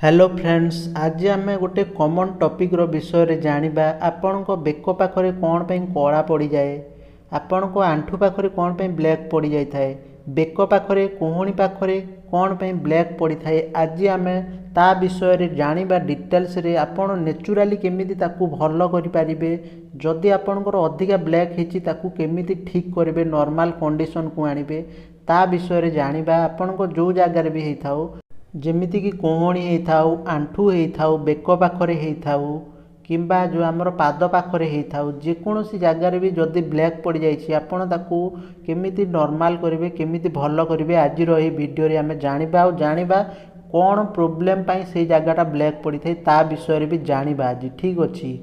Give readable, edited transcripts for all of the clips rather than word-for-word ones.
Hello friends, आज आम गोटे कॉमन टॉपिक रो विषय रे जानिबा। आपण बेक पाखरे कौन पे कला पड़ जाए, आपण आंठू पाखरे कौन पे ब्लैक पड़ जाए थाए, बेक पाखरे कोहणी पाखरे कौन पे ब्लैक पड़ थाए। आज आम ता विषय रे जानिबा डिटेल्स रे आपण नेचुराली केमिति ताकू भल करि परिबे, जदि आपणकर अधिका ब्लैक हेची ताकू केमिति ठीक करिवे, नॉर्मल कंडीशन को आनिबे ता विषय रे जानिबा। आपण जो जगार भी हेई थाओ, जेमिति कि कोहणी हेइथाउ, आंठू हेइथाउ, बेक पाखरे हेइथाउ किंबा जो आमर पाद पाखरे हेइथाउ, जेकोसी जगार भी जदि ब्लैक पड़ जाइछि आपण ताकू केमिति नॉर्मल करिवे, केमिति भल करिवे, आज रही वीडियो रे आमे जानिबा। और जानिबा कौन प्रोब्लेम पाई से जगहटा ब्लैक पड़ी थाए ता विषय रे भी जानिबा आज। ठीक अछि,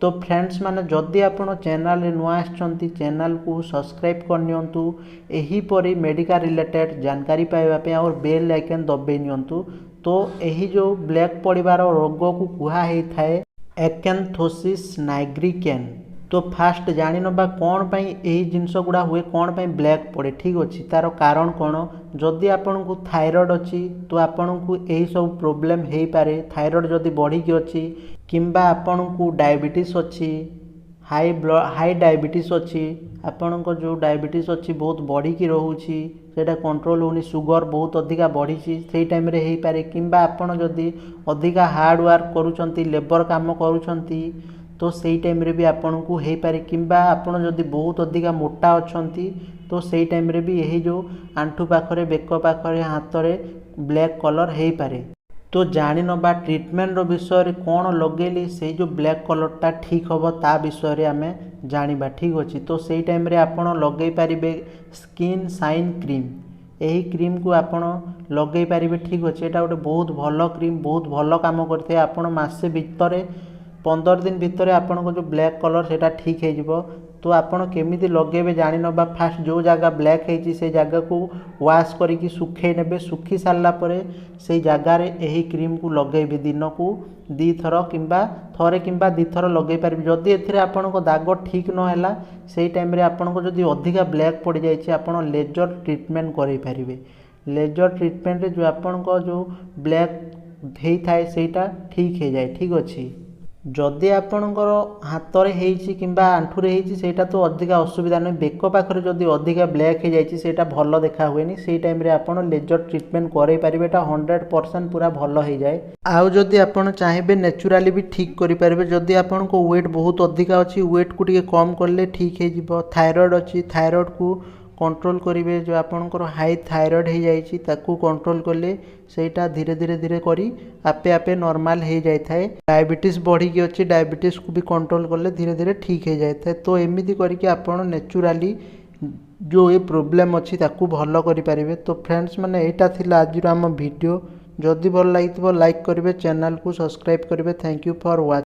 तो फ्रेंड्स माने जदि आपण चैनल रे नुआ आछंती चैनल को सब्सक्राइब करनियंतु, एही परी मेडिकल रिलेटेड जानकारी पाइबा पे और बेल आइकन दबे नियंतु। तो एही जो ब्लैक पड़िबार रोग को कुहा हेई थाए एक्यांथोसिस नाइग्रिकेन। तो फास्ट जानि नबा कौन पाई एही जिंस गुड़ा हुए, कौन पाई ब्लैक पड़े। ठीक अच्छी, तार कारण कौन, जदि आपन को थायराइड अच्छी तो आपन को यही सब प्रोब्लेम हो पारे। थायराइड जदि बढ़ी की अच्छी किंबा आपन को डायबिटीज अच्छी, हाई डायबिटीज अच्छी, आपण को जो डायबिटीज अच्छी बहुत बढ़ी की रोची, सेटा कंट्रोल होनी, सुगर बहुत अधिका बढ़ी से टाइम रे हो पारे। किंबा आपन जदि अधिका हार्ड वर्क करूचंती, लेबर काम करूचंती तो सही टाइम रे भी आपन को हो पारे। किंबा आपन जदि बहुत अधिका मोटा अच्छंती तो सही टाइम रे भी यही जो आंठू पाखरे, बेक पाखरे, हाथ रे ब्लैक कलर हो पारे। तो जानि नबा ट्रीटमेंट रो विषय रे कौन लगेली से जो ब्लैक कलरटा ठीक हम ता विषय रे आमे जानिबा। ठीक अच्छी, तो सही टाइम रे आपण लगे पारिबे स्किन शाइन क्रीम। यही क्रीम को आपण लगे पारिबे। ठीक अच्छे, एटा गोटे बहुत भल क्रीम, बहुत भल काम करथे। आपण मासे भितर 15 दिन भितर आपण को जो ब्लैक कलर सेटा ठीक हो जिवो। तो आपण केमिति लगेबे जानि नबा। फास्ट जो जगह ब्लैक हेची से जगह को वाश करिकी सुखे नेबे। सुखी सारला परे से जगह रे एही क्रीम को लगेबे। दिन को 2 थर किंबा थरे किंबा 2 थर लगे पारिबे। जदि एथिरे आपण को दाग ठीक न हैला सेही टाइम रे आपण को जदि अधिका ब्लैक पड़ जाइछि आपण लेजर ट्रीटमेंट करै पारिबे। लेजर ट्रीटमेंट रे जो आपण को जो ब्लैक हेई थाए सेटा ठीक हो जाए। ठीक अछि, जदि आपणकर हाथ रे हेइछि किंबा आंठू रे हेइछि सेटा तो अधिका असुविधा नहीं। बेक पाखरे जदि अधिका ब्लैक हो जाइछि सेटा भल देखा हुएनी। सेही टाइम रे आपण लेजर ट्रीटमेंट करै पारिबे, एटा 100% पूरा भल हो जाए। आउ जदि आपण चाहेबे नेचुराली भी ठीक करि पारिबे। जदि आपण को वेट बहुत अधिका अछि, वेट को टिके कम करले ठीक हे जिवो। थायराइड अछि, थायराइड को कंट्रोल करिवे। जो आपणकर हाई थायराइड हो जाइछि ताकू कंट्रोल करले सेटा धीरे धीरे धीरे करी आपे आपे नॉर्मल हो जाए थाए। डायबिटीज बढ़ी की अच्छी, डायबिटीज को भी कंट्रोल करले धीरे धीरे ठीक हो जाए थाए। तो एमिति करके आपण नेचुराली जो ये प्रोब्लेम अच्छी ताकू भल करि पारिबे। तो फ्रेंड्स माने एटा थिला आज आम वीडियो। जदि भल लागिथिबो लाइक करिवे, चैनल को सब्सक्राइब करिवे। Thank you for watching.